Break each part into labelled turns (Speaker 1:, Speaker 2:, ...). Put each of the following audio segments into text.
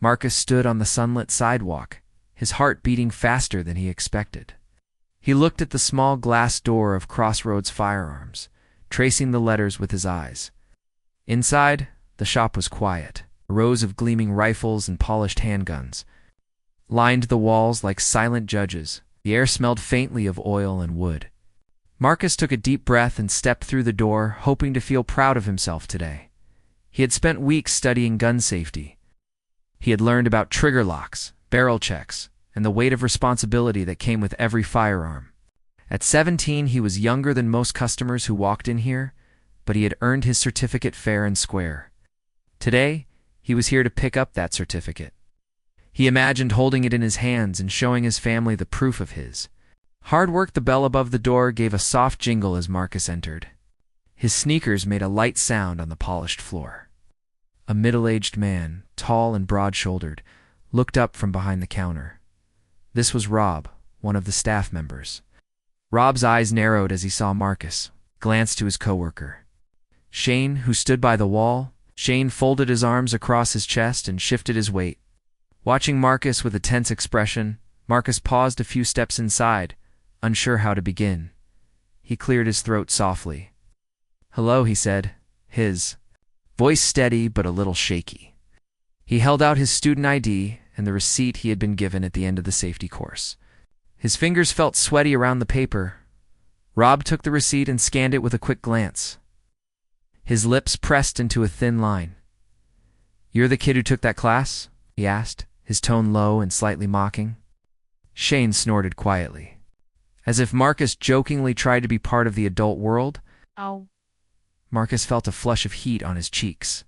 Speaker 1: Marcus stood on the sunlit sidewalk, his heart beating faster than he expected. He looked at the small glass door of Crossroads Firearms, tracing the letters with his eyes. Inside, the shop was quiet. Rows of gleaming rifles and polished handguns lined the walls like silent judges. The air smelled faintly of oil and wood. Marcus took a deep breath and stepped through the door, hoping to feel proud of himself today. He had spent weeks studying gun safety. He had learned about trigger locks, barrel checks, and the weight of responsibility that came with every firearm. At 17, he was younger than most customers who walked in here, but he had earned his certificate fair and square. Today, he was here to pick up that certificate. He imagined holding it in his hands and showing his family the proof of his hard work. The bell above the door gave a soft jingle as Marcus entered. His sneakers made a light sound on the polished floor. A middle-aged man, tall and broad-shouldered, looked up from behind the counter. This was Rob, one of the staff members. Rob's eyes narrowed as he saw Marcus, glanced to his coworker, Shane, who stood by the wall. Shane folded his arms across his chest and shifted his weight. Watching Marcus with a tense expression, Marcus paused a few steps inside, unsure how to begin. He cleared his throat softly. "Hello," he said, his voice steady but a little shaky. He held out his student ID and the receipt he had been given at the end of the safety course. His fingers felt sweaty around the paper. Rob took the receipt and scanned it with a quick glance. His lips pressed into a thin line. "You're the kid who took that class?" he asked, his tone low and slightly mocking. Shane snorted quietly, as if Marcus jokingly tried to be part of the adult world.
Speaker 2: "Oh."
Speaker 1: Marcus felt a flush of heat on his cheeks.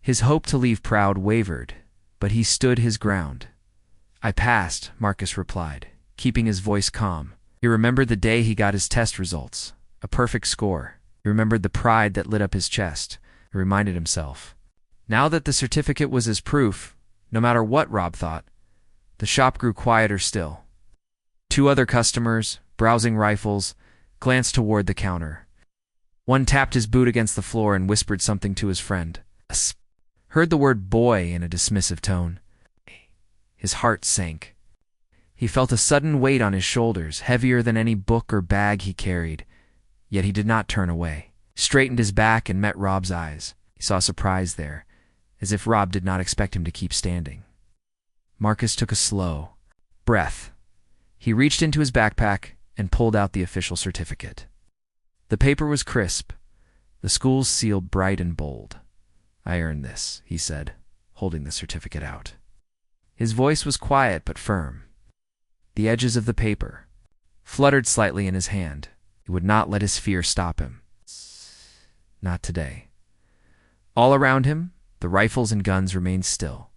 Speaker 1: His hope to leave proud wavered, but he stood his ground. "I passed," Marcus replied, keeping his voice calm. He remembered the day he got his test results, a perfect score. He remembered the pride that lit up his chest. He reminded himself. Now that the certificate was his proof, no matter what Rob thought, the shop grew quieter still. Two other customers, browsing rifles, glanced toward the counter. One tapped his boot against the floor and whispered something to his friend. Heard the word boy in a dismissive tone. His heart sank. He felt a sudden weight on his shoulders, heavier than any book or bag he carried, yet he did not turn away. He straightened his back and met Rob's eyes. He saw surprise there, as if Rob did not expect him to keep standing. Marcus took a slow breath. He reached into his backpack and pulled out the official certificate. The paper was crisp, the school's seal bright and bold. "I earned this," he said, holding the certificate out. His voice was quiet but firm. The edges of the paper fluttered slightly in his hand. He would not let his fear stop him. Not today. All around him, the rifles and guns remained still.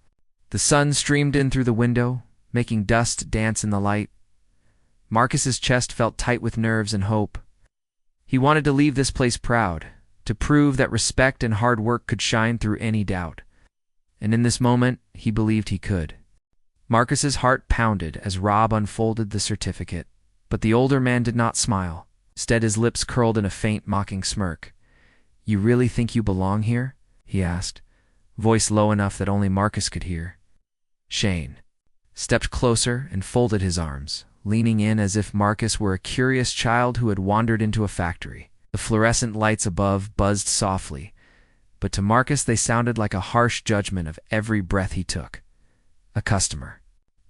Speaker 1: The sun streamed in through the window, making dust dance in the light. Marcus's chest felt tight with nerves and hope. He wanted to leave this place proud, to prove that respect and hard work could shine through any doubt. And in this moment, he believed he could. Marcus's heart pounded as Rob unfolded the certificate, but the older man did not smile. Instead, his lips curled in a faint, mocking smirk. "You really think you belong here?" he asked, voice low enough that only Marcus could hear. Shane stepped closer and folded his arms, leaning in as if Marcus were a curious child who had wandered into a factory. The fluorescent lights above buzzed softly, but to Marcus they sounded like a harsh judgment of every breath he took. A customer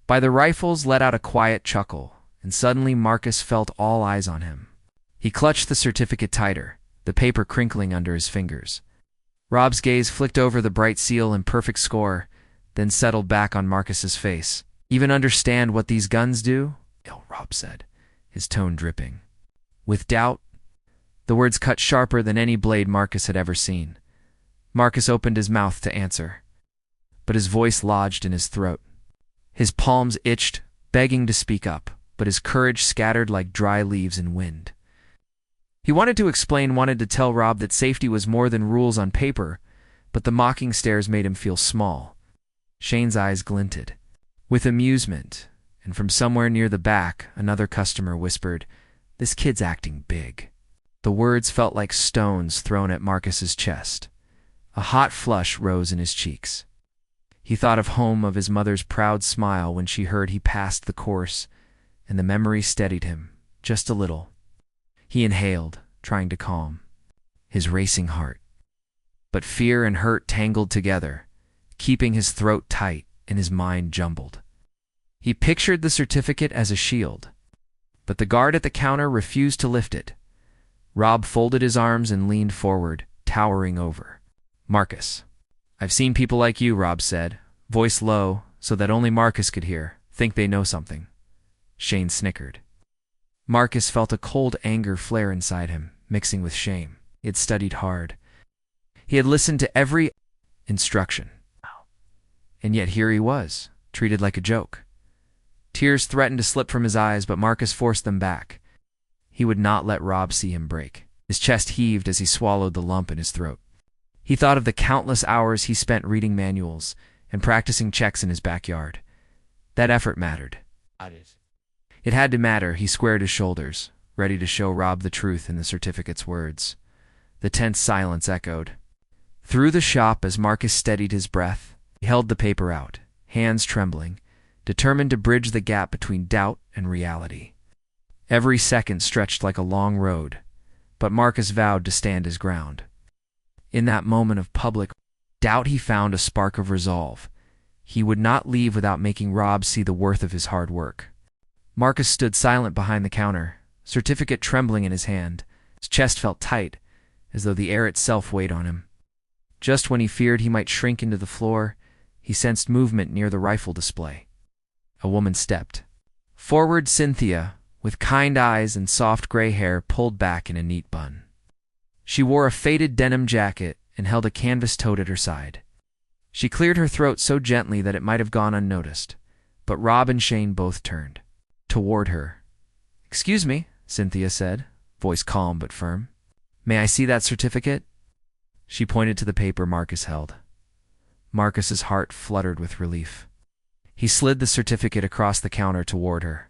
Speaker 1: by the rifles let out a quiet chuckle, and suddenly Marcus felt all eyes on him. He clutched the certificate tighter, the paper crinkling under his fingers. Rob's gaze flicked over the bright seal and perfect score, then settled back on Marcus's face. "Even understand what these guns do?" Rob said, his tone dripping with doubt. The words cut sharper than any blade Marcus had ever seen. Marcus opened his mouth to answer, but his voice lodged in his throat. His palms itched, begging to speak up, but his courage scattered like dry leaves in wind. He wanted to explain, wanted to tell Rob that safety was more than rules on paper, but the mocking stares made him feel small. Shane's eyes glinted with amusement, and from somewhere near the back, another customer whispered, "This kid's acting big." The words felt like stones thrown at Marcus's chest. A hot flush rose in his cheeks. He thought of home, of his mother's proud smile when she heard he passed the course, and the memory steadied him, just a little. He inhaled, trying to calm his racing heart. But fear and hurt tangled together, keeping his throat tight and his mind jumbled. He pictured the certificate as a shield, but the guard at the counter refused to lift it. Rob folded his arms and leaned forward, towering over Marcus. "I've seen people like you," Rob said, voice low so that only Marcus could hear, "think they know something." Shane snickered. Marcus felt a cold anger flare inside him, mixing with shame. He had studied hard. He had listened to every instruction. And yet here he was, treated like a joke. Tears threatened to slip from his eyes, but Marcus forced them back. He would not let Rob see him break. His chest heaved as he swallowed the lump in his throat. He thought of the countless hours he spent reading manuals and practicing checks in his backyard. That effort mattered. It had to matter. He squared his shoulders, ready to show Rob the truth in the certificate's words. The tense silence echoed through the shop as Marcus steadied his breath. He held the paper out, hands trembling, determined to bridge the gap between doubt and reality. Every second stretched like a long road, but Marcus vowed to stand his ground. In that moment of public doubt, he found a spark of resolve. He would not leave without making Rob see the worth of his hard work. Marcus stood silent behind the counter, certificate trembling in his hand. His chest felt tight, as though the air itself weighed on him. Just when he feared he might shrink into the floor, he sensed movement near the rifle display. A woman stepped forward. Cynthia, with kind eyes and soft gray hair pulled back in a neat bun. She wore a faded denim jacket and held a canvas tote at her side. She cleared her throat so gently that it might have gone unnoticed, but Rob and Shane both turned toward her. "Excuse me," Cynthia said, voice calm but firm. "May I see that certificate?" She pointed to the paper Marcus held. Marcus's heart fluttered with relief. He slid the certificate across the counter toward her.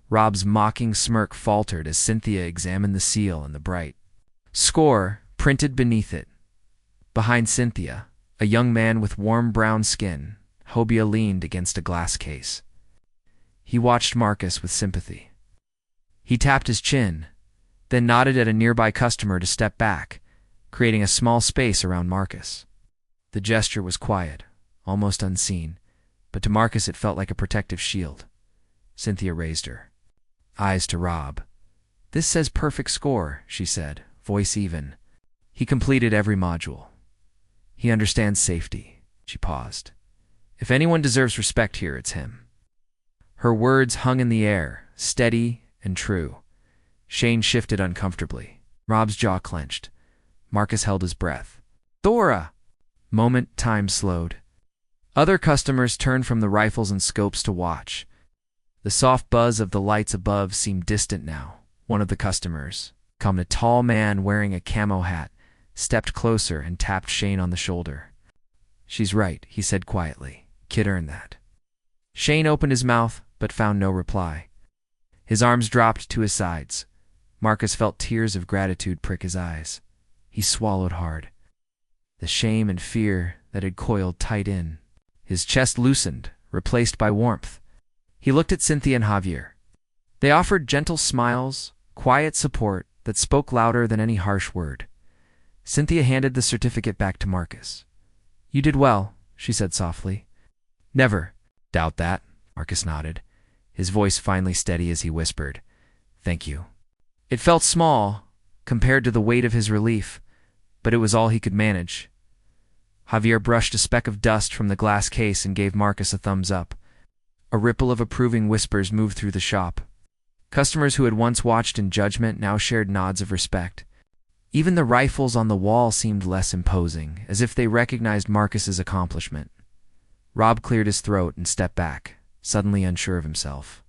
Speaker 1: Rob's mocking smirk faltered as Cynthia examined the seal and the bright score printed beneath it. Behind Cynthia, a young man with warm brown skin, Hobia leaned against a glass case. He watched Marcus with sympathy. He tapped his chin, then nodded at a nearby customer to step back, creating a small space around Marcus. The gesture was quiet, almost unseen, but to Marcus it felt like a protective shield. Cynthia raised her eyes to Rob. "This says perfect score," she said, voice even. "He completed every module. He understands safety." She paused. "If anyone deserves respect here, it's him." Her words hung in the air, steady and true. Shane shifted uncomfortably. Rob's jaw clenched. Marcus held his breath. "Thora!" Time slowed. Other customers turned from the rifles and scopes to watch. The soft buzz of the lights above seemed distant now. One of the customers, a tall man wearing a camo hat, stepped closer and tapped Shane on the shoulder. "She's right," he said quietly. "Kid earned that." Shane opened his mouth, but found no reply. His arms dropped to his sides. Marcus felt tears of gratitude prick his eyes. He swallowed hard. The shame and fear that had coiled tight in. His chest loosened, replaced by warmth. He looked at Cynthia and Javier. They offered gentle smiles, quiet support that spoke louder than any harsh word. Cynthia handed the certificate back to Marcus. "You did well," she said softly. "Never doubt that," Marcus nodded, his voice finally steady as he whispered, "Thank you." It felt small, compared to the weight of his relief, but it was all he could manage. Javier brushed a speck of dust from the glass case and gave Marcus a thumbs up. A ripple of approving whispers moved through the shop. Customers who had once watched in judgment now shared nods of respect. Even the rifles on the wall seemed less imposing, as if they recognized Marcus's accomplishment. Rob cleared his throat and stepped back, suddenly unsure of himself.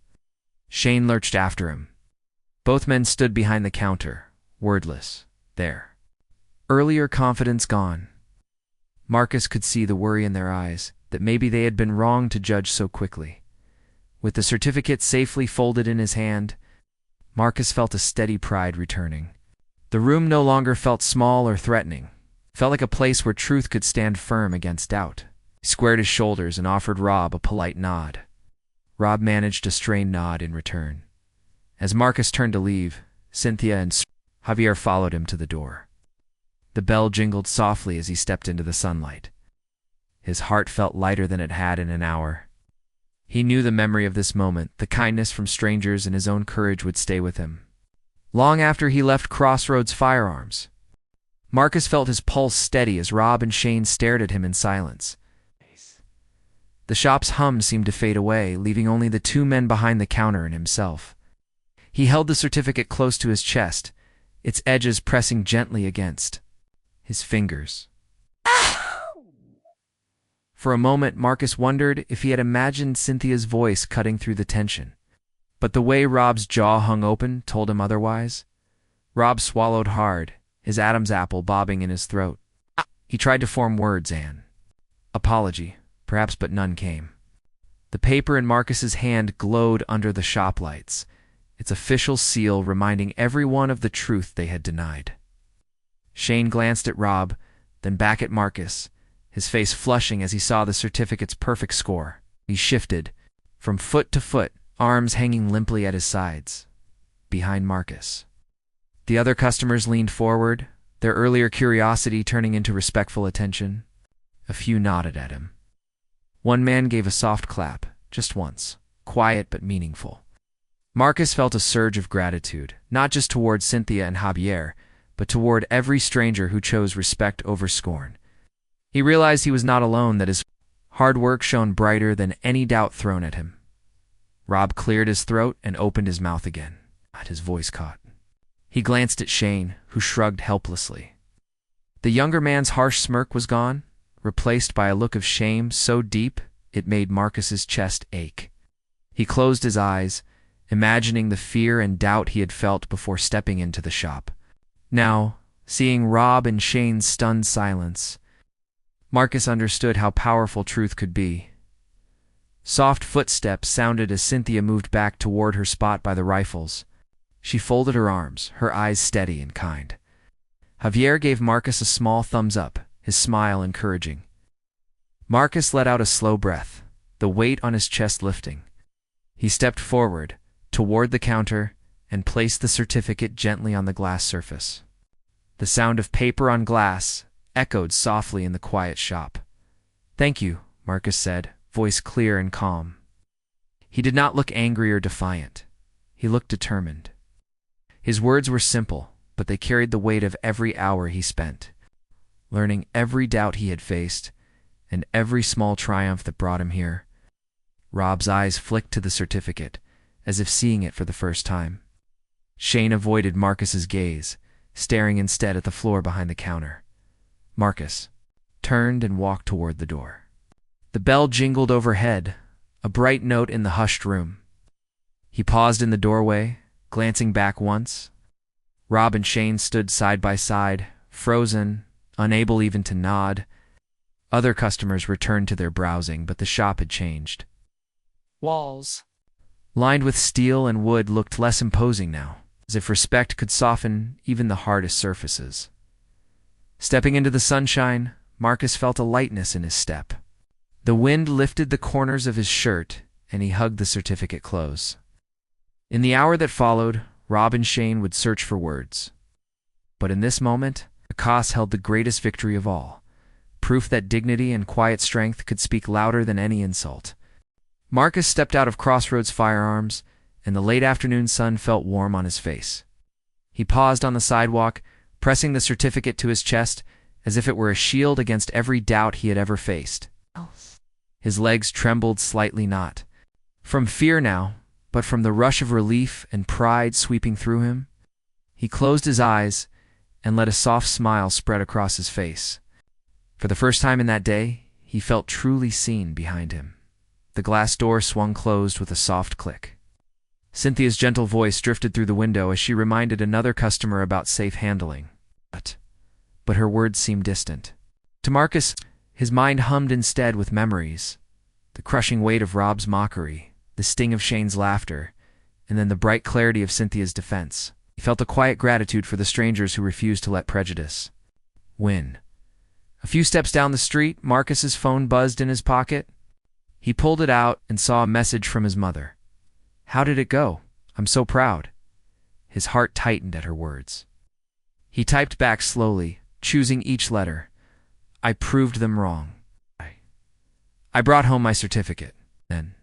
Speaker 1: Shane lurched after him. Both men stood behind the counter, wordless, their earlier confidence gone. Marcus could see the worry in their eyes, that maybe they had been wrong to judge so quickly. With the certificate safely folded in his hand, Marcus felt a steady pride returning. The room no longer felt small or threatening. It felt like a place where truth could stand firm against doubt. He squared his shoulders and offered Rob a polite nod. Rob managed a strained nod in return. As Marcus turned to leave, Cynthia and Javier followed him to the door. The bell jingled softly as he stepped into the sunlight. His heart felt lighter than it had in an hour. He knew the memory of this moment, the kindness from strangers and his own courage would stay with him long after he left Crossroads Firearms. Marcus felt his pulse steady as Rob and Shane stared at him in silence. The shop's hum seemed to fade away, leaving only the two men behind the counter and himself. He held the certificate close to his chest, its edges pressing gently against his fingers. For a moment, Marcus wondered if he had imagined Cynthia's voice cutting through the tension. But the way Rob's jaw hung open told him otherwise. Rob swallowed hard, his Adam's apple bobbing in his throat. He tried to form words and apology, perhaps, but none came. The paper in Marcus's hand glowed under the shop lights, its official seal reminding everyone of the truth they had denied. Shane glanced at Rob, then back at Marcus, his face flushing as he saw the certificate's perfect score. He shifted, from foot to foot, arms hanging limply at his sides, behind Marcus. The other customers leaned forward, their earlier curiosity turning into respectful attention. A few nodded at him. One man gave a soft clap, just once, quiet but meaningful. Marcus felt a surge of gratitude, not just toward Cynthia and Javier, but toward every stranger who chose respect over scorn. He realized he was not alone, that his hard work shone brighter than any doubt thrown at him. Rob cleared his throat and opened his mouth again. His voice caught. He glanced at Shane, who shrugged helplessly. The younger man's harsh smirk was gone, replaced by a look of shame so deep it made Marcus's chest ache. He closed his eyes, imagining the fear and doubt he had felt before stepping into the shop. Now, seeing Rob and Shane's stunned silence, Marcus understood how powerful truth could be. Soft footsteps sounded as Cynthia moved back toward her spot by the rifles. She folded her arms, her eyes steady and kind. Javier gave Marcus a small thumbs up, his smile encouraging. Marcus let out a slow breath, the weight on his chest lifting. He stepped forward, toward the counter, and placed the certificate gently on the glass surface. The sound of paper on glass echoed softly in the quiet shop. "Thank you," Marcus said, voice clear and calm. He did not look angry or defiant. He looked determined. His words were simple, but they carried the weight of every hour he spent, learning every doubt he had faced and every small triumph that brought him here. Rob's eyes flicked to the certificate, as if seeing it for the first time. Shane avoided Marcus's gaze, staring instead at the floor behind the counter. Marcus turned and walked toward the door. The bell jingled overhead, a bright note in the hushed room. He paused in the doorway, glancing back once. Rob and Shane stood side by side, frozen, unable even to nod. Other customers returned to their browsing, but the shop had changed. Walls, lined with steel and wood, looked less imposing now, as if respect could soften even the hardest surfaces. Stepping into the sunshine, Marcus felt a lightness in his step. The wind lifted the corners of his shirt, and he hugged the certificate close. In the hour that followed, Rob and Shane would search for words. But in this moment, Akas held the greatest victory of all, proof that dignity and quiet strength could speak louder than any insult. Marcus stepped out of Crossroads Firearms, and the late afternoon sun felt warm on his face. He paused on the sidewalk, pressing the certificate to his chest as if it were a shield against every doubt he had ever faced. His legs trembled slightly, not from fear now, but from the rush of relief and pride sweeping through him. He closed his eyes and let a soft smile spread across his face. For the first time in that day, he felt truly seen behind him. The glass door swung closed with a soft click. Cynthia's gentle voice drifted through the window as she reminded another customer about safe handling. But her words seemed distant. To Marcus, his mind hummed instead with memories. The crushing weight of Rob's mockery, the sting of Shane's laughter, and then the bright clarity of Cynthia's defense. He felt a quiet gratitude for the strangers who refused to let prejudice win. A few steps down the street, Marcus's phone buzzed in his pocket. He pulled it out and saw a message from his mother. "How did it go? I'm so proud." His heart tightened at her words. He typed back slowly, choosing each letter. "I proved them wrong. I brought home my certificate." Then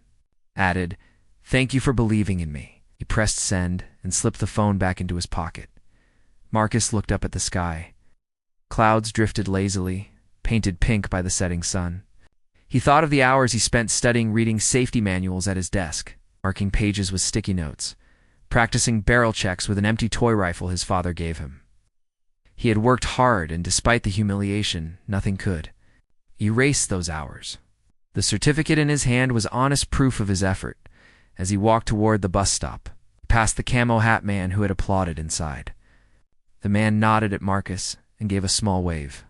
Speaker 1: added, "Thank you for believing in me." He pressed send and slipped the phone back into his pocket. Marcus looked up at the sky. Clouds drifted lazily, painted pink by the setting sun. He thought of the hours he spent studying reading safety manuals at his desk, marking pages with sticky notes, practicing barrel checks with an empty toy rifle his father gave him. He had worked hard, and despite the humiliation, nothing could erase those hours. The certificate in his hand was honest proof of his effort. As he walked toward the bus stop, past the camo hat man who had applauded inside. The man nodded at Marcus and gave a small wave.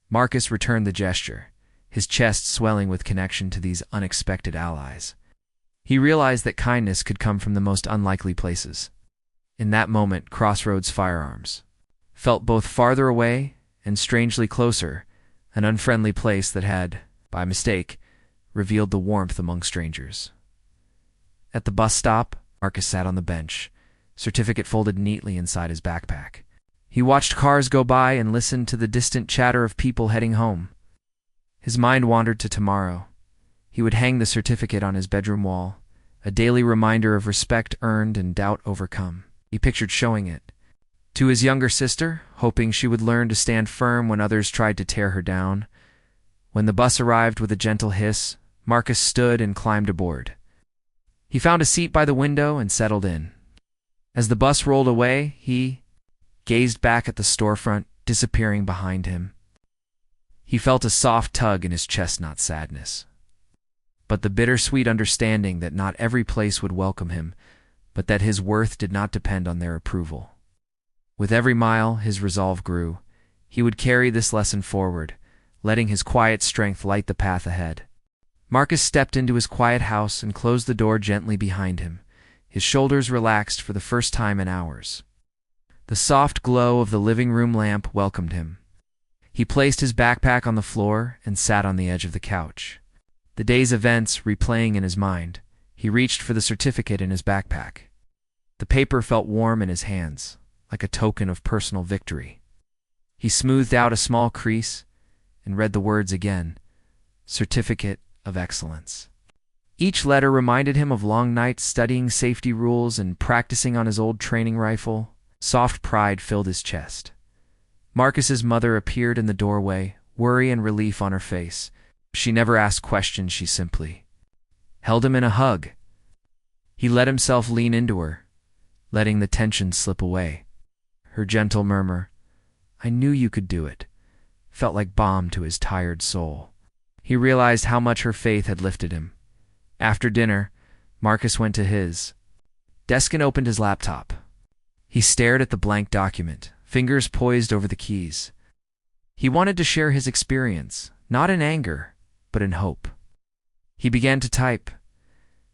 Speaker 1: Marcus returned the gesture, his chest swelling with connection to these unexpected allies. He realized that kindness could come from the most unlikely places. In that moment, Crossroads Firearms felt both farther away and strangely closer, an unfriendly place that had, by mistake, revealed the warmth among strangers. At the bus stop, Marcus sat on the bench, certificate folded neatly inside his backpack. He watched cars go by and listened to the distant chatter of people heading home. His mind wandered to tomorrow. He would hang the certificate on his bedroom wall, a daily reminder of respect earned and doubt overcome. He pictured showing it to his younger sister, hoping she would learn to stand firm when others tried to tear her down. When the bus arrived with a gentle hiss, Marcus stood and climbed aboard. He found a seat by the window and settled in. As the bus rolled away, he gazed back at the storefront disappearing behind him. He felt a soft tug in his chest, not sadness, but the bittersweet understanding that not every place would welcome him, but that his worth did not depend on their approval. With every mile, his resolve grew. He would carry this lesson forward, letting his quiet strength light the path ahead. Marcus stepped into his quiet house and closed the door gently behind him. His shoulders relaxed for the first time in hours. The soft glow of the living room lamp welcomed him. He placed his backpack on the floor and sat on the edge of the couch. The day's events replaying in his mind, he reached for the certificate in his backpack. The paper felt warm in his hands, like a token of personal victory. He smoothed out a small crease and read the words again, "Certificate of Excellence." Each letter reminded him of long nights studying safety rules and practicing on his old training rifle. Soft pride filled his chest. Marcus's mother appeared in the doorway, worry and relief on her face. She never asked questions, she simply held him in a hug. He let himself lean into her, letting the tension slip away. Her gentle murmur, "I knew you could do it," felt like balm to his tired soul. He realized how much her faith had lifted him. After dinner, Marcus went to his desk and opened his laptop. He stared at the blank document, fingers poised over the keys. He wanted to share his experience, not in anger, but in hope. He began to type.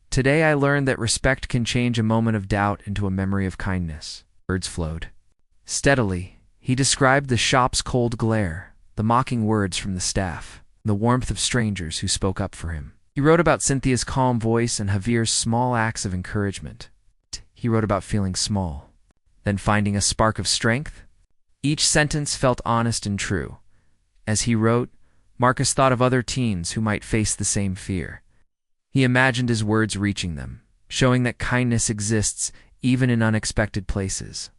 Speaker 1: "Today I learned that respect can change a moment of doubt into a memory of kindness." Words flowed. Steadily, he described the shop's cold glare, the mocking words from the staff, the warmth of strangers who spoke up for him. He wrote about Cynthia's calm voice and Javier's small acts of encouragement. He wrote about feeling small, then finding a spark of strength. Each sentence felt honest and true. As he wrote, Marcus thought of other teens who might face the same fear. He imagined his words reaching them, showing that kindness exists even in unexpected places.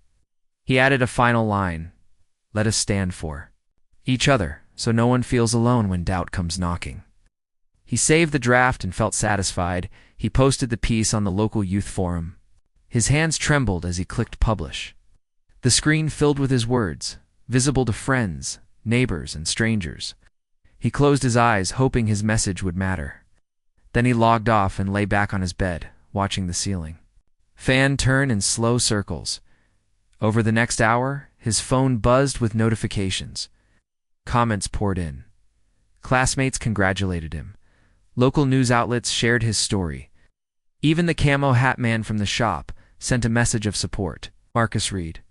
Speaker 1: He added a final line, "Let us stand for each other, so no one feels alone when doubt comes knocking." He saved the draft and felt satisfied. He posted the piece on the local youth forum. His hands trembled as he clicked publish. The screen filled with his words, visible to friends, neighbors, and strangers. He closed his eyes, hoping his message would matter. Then he logged off and lay back on his bed, watching the ceiling. Fan turn in slow circles. Over the next hour, his phone buzzed with notifications. Comments poured in. Classmates congratulated him. Local news outlets shared his story. Even the camo hat man from the shop sent a message of support. Marcus read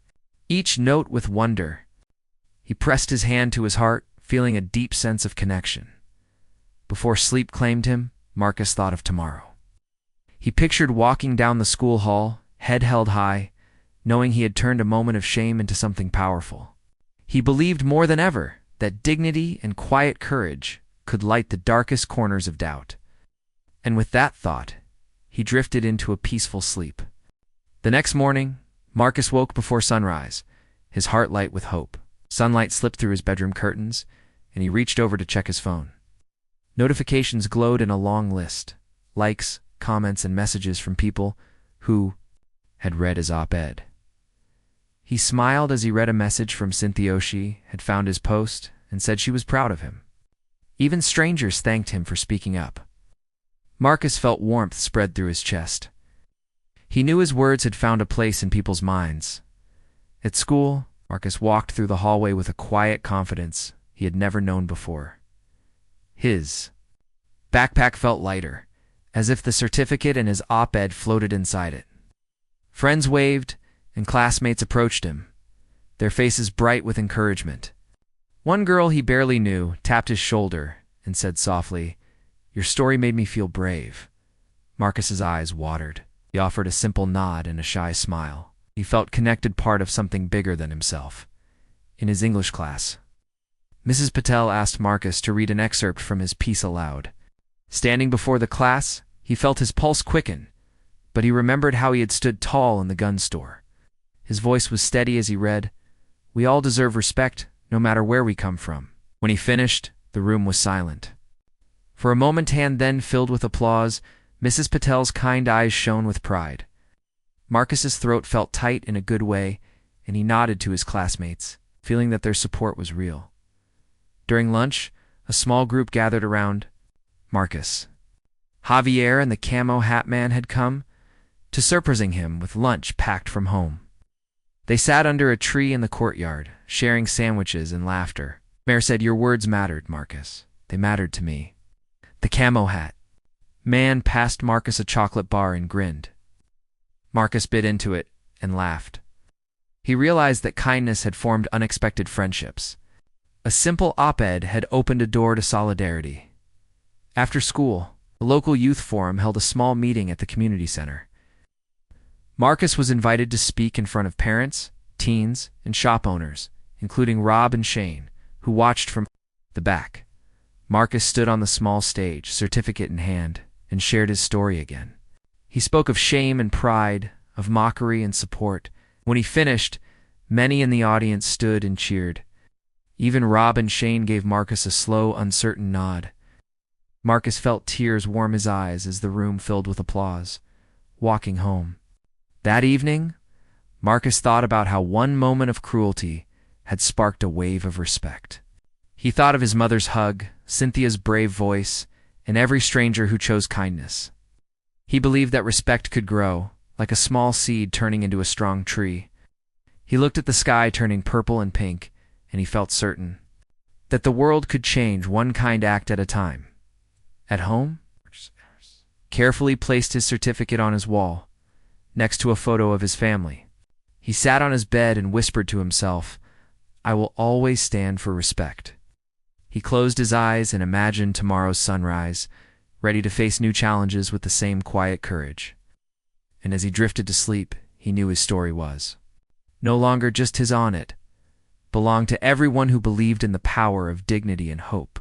Speaker 1: each note with wonder. He pressed his hand to his heart, feeling a deep sense of connection. Before sleep claimed him, Marcus thought of tomorrow. He pictured walking down the school hall, head held high, knowing he had turned a moment of shame into something powerful. He believed more than ever that dignity and quiet courage could light the darkest corners of doubt. And with that thought, he drifted into a peaceful sleep. The next morning, Marcus woke before sunrise, his heart light with hope. Sunlight slipped through his bedroom curtains, and he reached over to check his phone. Notifications glowed in a long list: likes, comments, and messages from people who had read his op-ed. He smiled as he read a message from Cynthia. She had found his post and said she was proud of him. Even strangers thanked him for speaking up. Marcus felt warmth spread through his chest. He knew his words had found a place in people's minds. At school, Marcus walked through the hallway with a quiet confidence he had never known before. His backpack felt lighter, as if the certificate and his op-ed floated inside it. Friends waved, and classmates approached him, their faces bright with encouragement. One girl he barely knew tapped his shoulder and said softly, "Your story made me feel brave." Marcus's eyes watered. He offered a simple nod and a shy smile. He felt connected, part of something bigger than himself. In his English class, Mrs. Patel asked Marcus to read an excerpt from his piece aloud. Standing before the class, he felt his pulse quicken, but he remembered how he had stood tall in the gun store. His voice was steady as he read, "We all deserve respect, no matter where we come from." When he finished, the room was silent. For a moment, and then filled with applause, Mrs. Patel's kind eyes shone with pride. Marcus's throat felt tight in a good way, and he nodded to his classmates, feeling that their support was real. During lunch, a small group gathered around Marcus. Javier and the camo hat man had come, to surprising him with lunch packed from home. They sat under a tree in the courtyard, sharing sandwiches and laughter. Mayor said, "Your words mattered, Marcus. They mattered to me." The camo hat man passed Marcus a chocolate bar and grinned. Marcus bit into it and laughed. He realized that kindness had formed unexpected friendships. A simple op-ed had opened a door to solidarity. After school, a local youth forum held a small meeting at the community center. Marcus was invited to speak in front of parents, teens, and shop owners, including Rob and Shane, who watched from the back. Marcus stood on the small stage, certificate in hand, and shared his story again. He spoke of shame and pride, of mockery and support. When he finished, many in the audience stood and cheered. Even Rob and Shane gave Marcus a slow, uncertain nod. Marcus felt tears warm his eyes as the room filled with applause. Walking home that evening, Marcus thought about how one moment of cruelty had sparked a wave of respect. He thought of his mother's hug, Cynthia's brave voice, and every stranger who chose kindness. He believed that respect could grow, like a small seed turning into a strong tree. He looked at the sky turning purple and pink, and he felt certain that the world could change one kind act at a time. At home, carefully placed his certificate on his wall, next to a photo of his family. He sat on his bed and whispered to himself, "I will always stand for respect." He closed his eyes and imagined tomorrow's sunrise, ready to face new challenges with the same quiet courage. And as he drifted to sleep, he knew his story was no longer just his own. It belonged to everyone who believed in the power of dignity and hope.